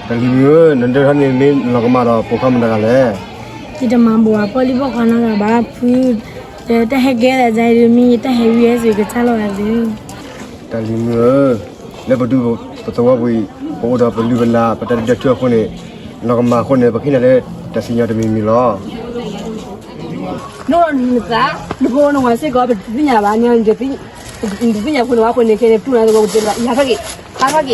တလီမျိုးနန္ဒရနေမင်းလောကမှာတော့ပိုခမတကလည်းဒီတမန်ဘောပေါ်လီဘောခနာကဘာဖူးတဟက်ကဲတဲ့ဇာရီမီတဟက်ရဲဆိုကချလို့ရတယ်တလီမျိုးလည်းဘဒုပတော်ဝီဘောတော့ဘလူဗလာပတတချောခွနေလောကမှာခွနေပခိနေလေတစီညာတမီမီလောနော်နေတာဒီဘောနော်ဝါစေကောပညာပါညာဒီပညာခွနေဝါခွနေခဲ့တဲ့ပူလာတော့ဒီလာရဖကေဟာဖကေ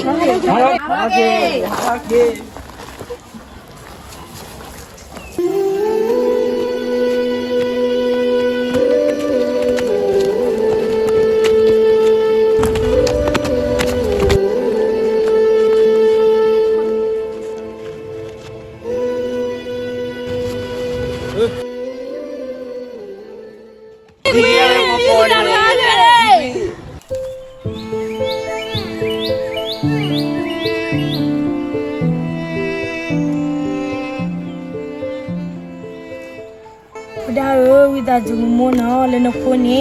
ဒါရောဝိဒါဂျူမွန်နော်လည်းနခုနေ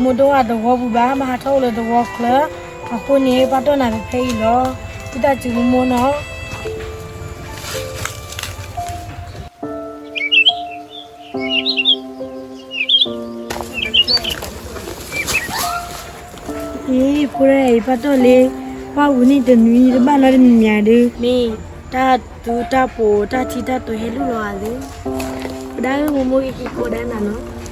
မတော်တော့ဘောဘူးပါမဟာထောက်လို့တော့ခလအခုနေပတ်တော့နာပဲဖေးလောဝိဒါဂျူမွန်နော်ဖူရဲပတ်တော့လေဘာဝနီတနွီဘာလာမြာဒီမီတာတူတာပိုတာချီတာတော့ဟဲလူလောလေဒါကမိုးကြီးကိုဒန်းနာနော်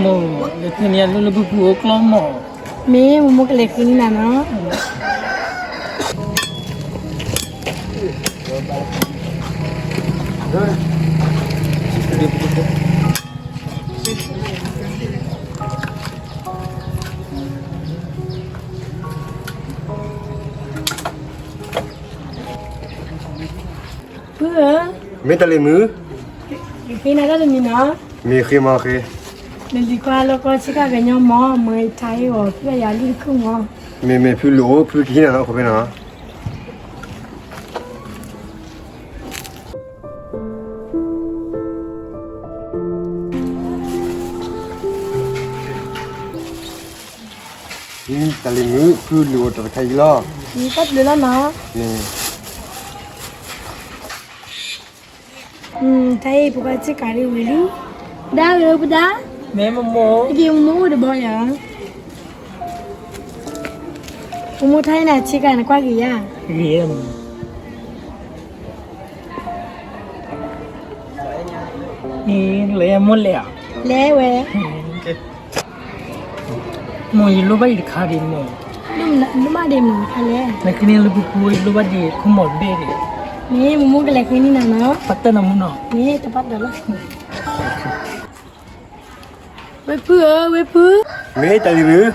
မို့ဒီခဏရလို့ဘူးဘူးကလုံးမော်မင်းမကလေးခင်းနာနော်မင်းတလီမျိုးခင်းနာတော့မင်းနော်မီခိမခိလေဒီကွာလောကချကကညမမထိုင်ရောပြရလိခုမမေဖူလို့ဖူခိနေတော့ခပဲနော်တလီမျိုးဖူလို့တခိုင်လားဒီပတ်လေလားနော်ထိုင်ပကချကရီဝီလီဒါရောပဒါမဲမမောဒီမိုးတဘောရဘုမထိုင်နာချကန်ကွာကြီးရရေนี่เลยหมดแล้วလဲဝဲมวยโลบะอีขาดิโมလူမတယ်မခလဲนักเรียนลูกกูโลบะดีคุหมดเบ้ดิမင်းမကလည်းခင်းနေနော်ปัตตนะมุนเนาะမင်းတပတ်တယ်လားဝေဖူမင်းတလီမျိုး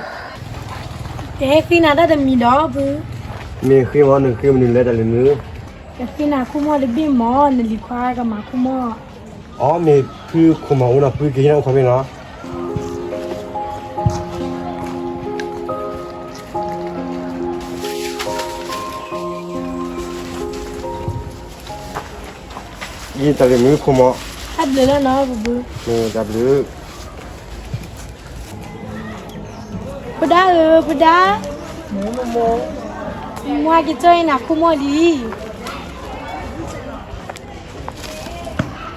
တဲခင်းနာတဲ့မီတော့ဘူးမင်းခိမနခိမနလဲတလီမျိုးခင်းနာခုမလေဘီမောနလီခွာကမှာခုမအော်မင်းဖူခုမဦးနာဖူခိနေခပဲနော်ဒီတလီမျိုးခုမဟပ်လေနော်ဘူးမင်းတဘလူပဒါမဲမမောမွာကြီးchơiနာခုမလီ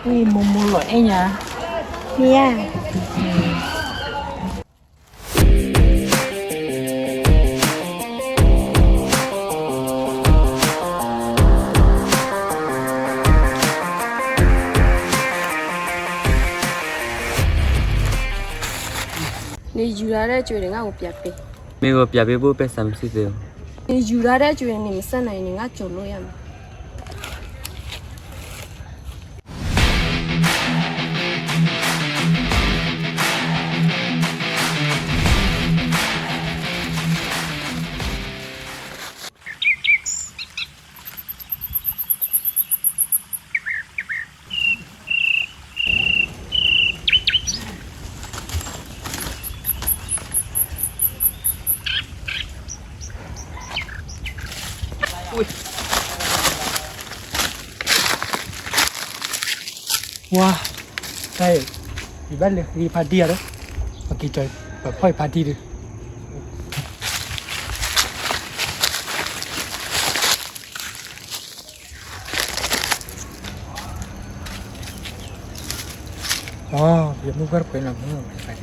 ဝီမမောလောအညာ မီယာနေယူရတဲ့ကြွေတွေငါ့ကိုပြတ်ပေးမင်းကိုပြပေးဖို့ပဲစမ်းစစ်သေးနေယူရတဲ့ကြွေနေမဆက်နိုင်နေငါကြုံလို့ရမှာ哇，哎，一般的一盘地了，我给这把泡一盘地的。哦，也没法回来，没有回来。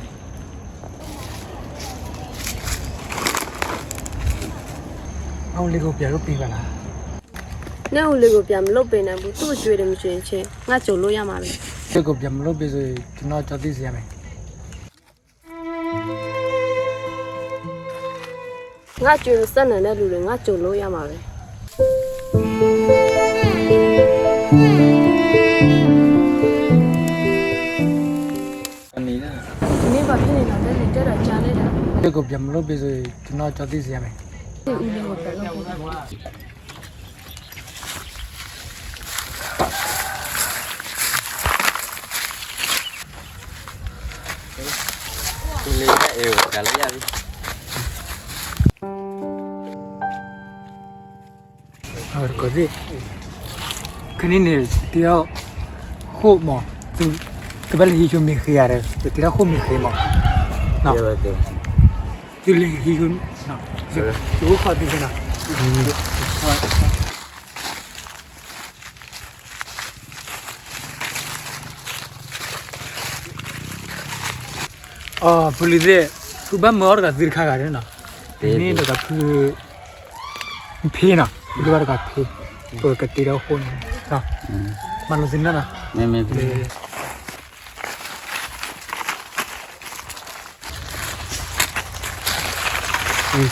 အောင်လေးကိုပြန်လို့ပြီးပါလား ။နဲ့ဦးလေးကိုပြန်မလုပ်ပေးနိုင်ဘူး။သူ့ကျွေးတယ်မကျွေးချင်းငါကြုံလို့ရမှာပဲ ဒီကိုပြန်မလို့ပြီးဆိုကျွန်တော်ကြောက်သိစေရမယ် ။ငါကျွေးလို့စက်နေတဲ့လူတွေငါကြုံလို့ရမှာပဲ အနေနဲ့ ။ဒီနေ့ဘာဖြစ်နေတာလဲ။တက်တာကြားနေတာ ဒီကိုပြန်မလို့ပြီးဆိုကျွန်တော်ကြောက်သိစေရမယ် ။ဒီဦးလေးကိုပြန်လုပ်ပေးပါ သူလေးနဲ့အေးကိုကြာလိုက်ရပြီ ဟုတ်ကဲ့ခဏနေတရားဟုတ်မသူတပည့်ဟီချုံမိခရတယ်တရားဟုတ်မိခေမနော် ပြောတယ် ဒီလေဟီချုံနော်ဒီကိုခါဒီကနာအော်ပလီတဲ့သူဘာမော်ကဒီခါရတယ်နော်ဒီနေ့တော့คือဖေးနော်ဒီဘာကဖေးตัวกระตีเราคนนะมันรู้สึกนั่นนะ မဲမဲ ဒီ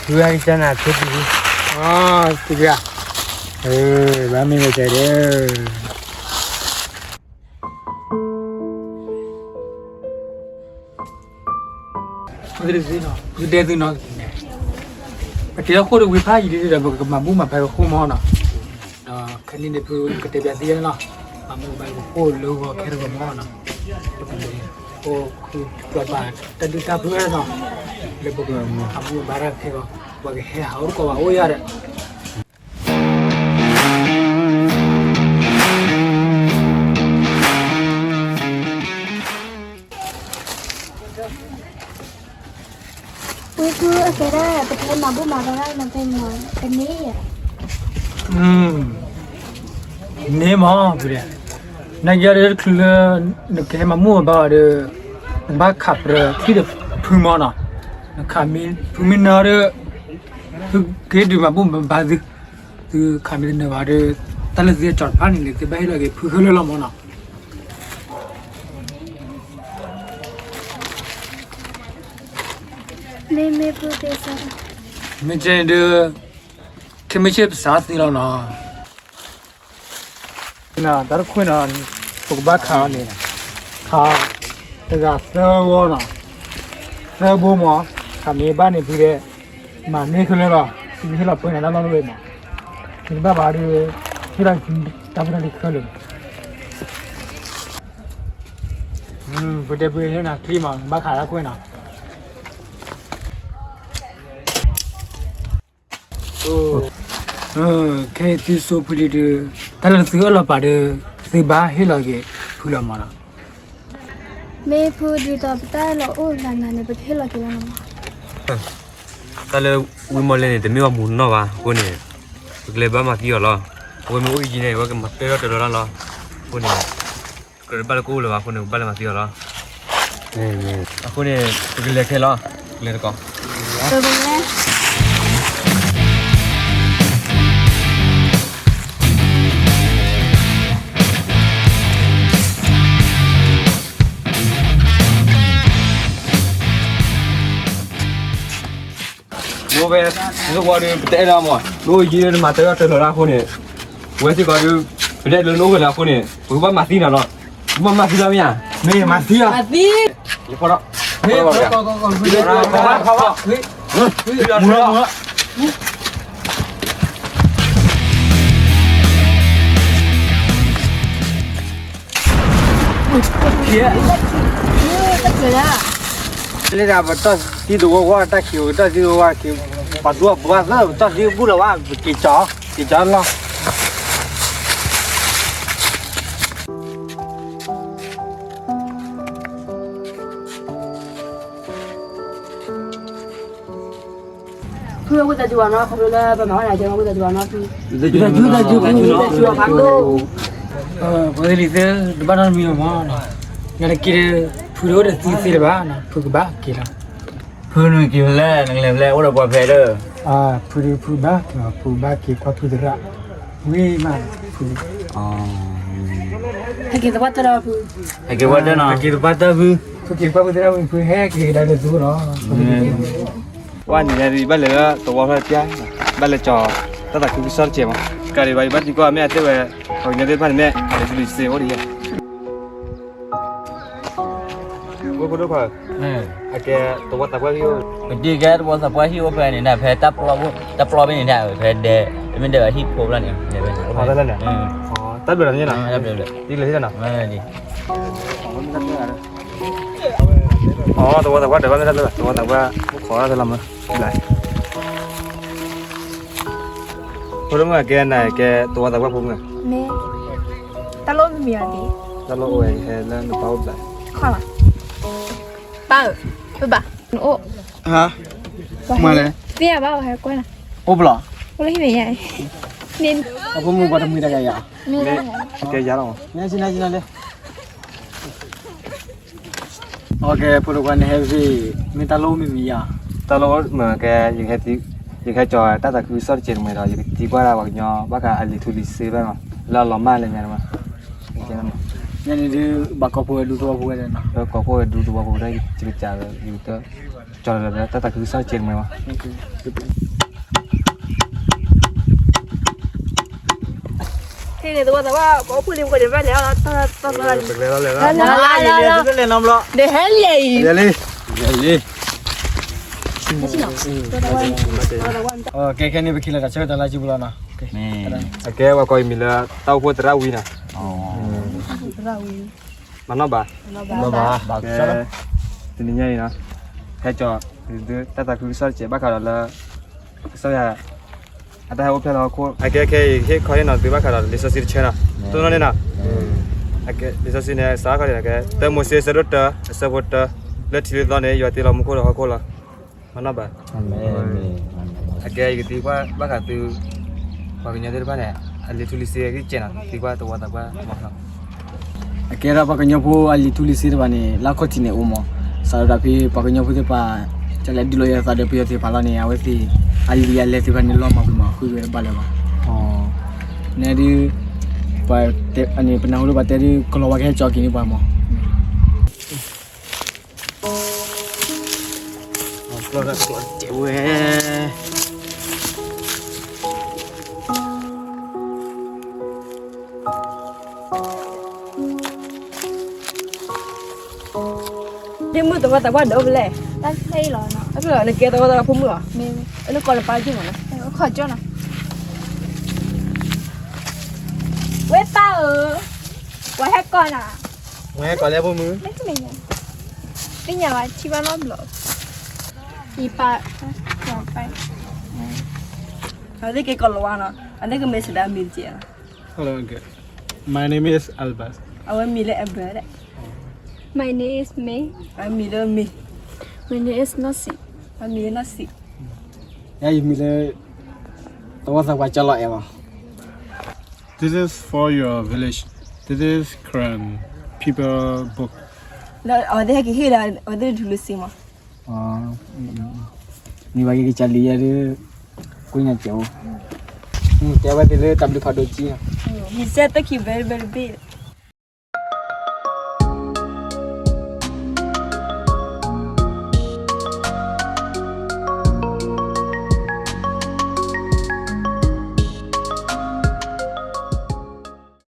သူရကျနာဖြစ်ပြီအာသူရဘာမင်းမကြတယ်ဒီလိုစီနော်ဒီတဲ့သူနော်တရားခိုးဝေဖားကြီးတွေတော့မဘူးမဖဲခုံမောနော်ခဏနေပြကတဲ့ပြသေးရနော်အမှုပဲကိုလိုကခဲရမောနော်ဟိုခုကပါတတူတာပြရနော်လေပုဂ္ဂိုလ်အမှုဘာရခဲကဘာကဟဲဟာကိုပါအိုးရတယ် ဝေကူအစရပထမဘုမာတော့လည်းမသိမှာတနေ့ရ နေမောပြရနိုင်ရတဲ့ခလနကဲမမှုဘာရဘာခပ်ရခိဒဖူမောနာခမင်းဖူမနာရဂေဒီမဘုဘာဒီသူခမင်းနေပါရတလက်စီချတ်ဖာနေလေဘယ်လိုကဖူခလလမောနာ မေမေပရိုတေဆာ မင်းကျန်တဲ့ခမချစ်စားစီလောနော်နာဒါခွန်းနာပုတ်ဘခါနေခါတကသောဝနာသောဘမောခမေဘာနေပြီးတဲ့မနေခလဲတော့ဒီခလာပွင့်လာတော့လို့မှာဒီဘာဘာတွေခိလိုက်တပ်ရလိခလို့ဘယ်တဲ့ပြေနာခလီမှာဘခါရခွန်းနာ ခဲတီဆိုပလီde tal si ala pa de si ba he la ge phula ma la မေဖူဒီတော့ပတာလောအိုလာနာနေပထေလာကလာမှာ တလည်းဝီမလေးနဲ့တမျိုးမူနော်ပါကိုနေကလေးဘာမှပြောလားဝီမူကြီးနေဝကမတဲတော့တော်လားကိုနေကလေးဘာကိုလောကိုနေဘာလဲမပြောလားအခုနေကလေးခဲလားကလေးကော တော်တယ်လေ ဘိုးပဲဒီကွာတွေတဲလာမောလို့ကြီးတယ်မှာတဲတော့တော်လားခုနေဝဲစီကွာတွေဘယ်လိုလုပ်ကြလားခုနေဘဘာမသိနာတော့ဘဘာမသိလားမရ me ma tia မသိ ဒီပေါ်တော့ he ko ko vi ha ha vi mu la yeah တက်ကြလား le da ba ta ti do wa ta ki ta ti wa ki ba do ba sa ta ti bu la wa ki cha la พื่อว่าจะจวนเนาะเขาเลยประมาณไหนจะว่าจะจวนเนาะคือ 这就พักโล 我这里是把那米嘛呢，原来给葡萄的自己的吧呢，葡个吧给了。 เพื่อนกินแล้วนั่งเล่นแล้วว่าเราปลอดภัยเด้อ 啊，葡吧，葡吧给瓜葡的啦，为嘛葡？ อ๋อ ให้กินแต่ว่าจะเราคือ ให้กินวัดเด้อเนาะ 给的巴达葡，葡给瓜葡的啦，葡还给来的多了。 ว่านี่เลยบ้านเลยตัวว่าเพี้ยบ้านเลยจอตั้งแต่คือสอนเจ็บมั้งการที่บ้านที่ก็แม่เต้าเขาเนี่ยได้บ้านแม่เดี๋ยวจะดูเสียว่าดีว่าพูดว่า นี่ ไอ้แกตัวตะวันที่ เป็นดีแกตัวสับว่าฮิวแฟนนี่นะแพ้ตับปลอเป็นนี่ได้แพ้เดย์เป็นเดย์ฮิปโปแล้วเนี่ยเดี๋ยวเป็น พอได้แล้วเนี่ยอ๋อตั้งแบบนี้นะ ตับเดี๋ยวเลย นี่เลยที่ไหน ไม่ดี อ๋อตัวตะวันเดี๋ยวไม่ได้เลยตัวตะวันขอจะทำมั้ยไหนพูดว่าแกไหนแกตัวตะวันผมไง แม่ตาโลไม่มีอะไร แล้วเราโอ้ยแล้วหนูเป้าแบบ ข้อละป้าไปบ่าโอ้ ฮะมาเลย เปียบ้าให้กวนอ่ะ โอ้บล่ะ กูเลยไม่ใหญ่นิน เอาผมมึงกว่าทำมือได้ไงอ่ะ ไม่ได้ แกยาหรอ เนี่ยชินะเลยโอเคพูดกันเฮฟวี่มีตาโลไม่มีอ่ะ ตลอดเหมือนแกยังแค่ที่ยังแค่จอยตั้งแต่คือสอนเจ็บไม่ได้ยังที่ว่าเราบอกยอว่าการอันนี้ทุลิซีบ้างแล้วเรามาเลยไงมั้งแค่นั้น เนี่ยนี่บักกอพูดดูตัวพูดเลยนะ แล้วก็พอดูตัวกูได้จิตใจอยู่ตัวจอยแล้วตั้งแต่คือสอนเจ็บไม่วะ ที่เนี่ยตัวแต่ว่าเขาพูดเรื่องกันเดี๋ยวไปแล้วตอน แล้วเลย เล่นน้ำละ เดี๋ยวให้เลย เดี๋ยวเลยโอเคแค่นี้ไปคิดแล้วจะเชื่อตลาดจิบุลานะ นี่ แกว่าก็มีแล้วเต้าพูดราวีนะ อ๋อ มันน่าบ้า บ้า แกทีนี้ไงนะแค่จอตั้งแต่คือสอนเจ็บบ้าขาดแล้วสอยอาแต่ให้โอเพนเราคู่ไอ้แกแค่คอยนอนตีบ้าขาดลิซาซิเชนะตัวนั้นนะไอ้แกลิซาซิเนี่ยสาขาเลยนะแกแต่โมเสสรุตเตอร์สปอร์เตอร์เลือดที่ตอนนี้อยู่ที่เรามุกเราคู่ละมันน่าบ้า ไม่มี ไอ้แกอยู่ที่บ้าขาดตัวบางอย่างที่บ้านเนี่ยอันนี้ทุลิเซียที่เจนะที่ว่าตัวตะว่าหมดแล้ว Kira pakanya po ali tulisir bani la kotine umo sarada pi pakanya po pa chala dilo ya sada pi te pala ne aweti ali ya le te bani lo ma ku bala ba oh ne di pa te ani penahulu ba te di kalau wa ke chok ni ba mo Flora cewe nhưng mà tôiว่าđỡ về ตั้งใจหรอเนาะ bây giờ này kia tôi phun mưa แม่ nó còn là bao nhiêu mà ขอจ้าหน่อยเว้ยป้าไว้ให้ก่อนอ่ะ Nghe có lẽ vô mứ ไม่ใช่ยังเป็นอย่างไรที่บ้านรอบหรออีป้าขอไป ở đây cái còn là nó anh đây cái mấy sẽ đang miên chị à Hello uncle My name is Albas anh miên lại em bé đấy My name is May anh miên lên miên My name is Nasi anh miên nó xịt Ya you mile Tawa sa wa chala em This is for your village. This is Quran people book. ở đây cái là ở đây thử lịch mà Ni bagi ke cali ya dia kunya jauh. Tiap hari dia tak boleh padu chi. he said that he very big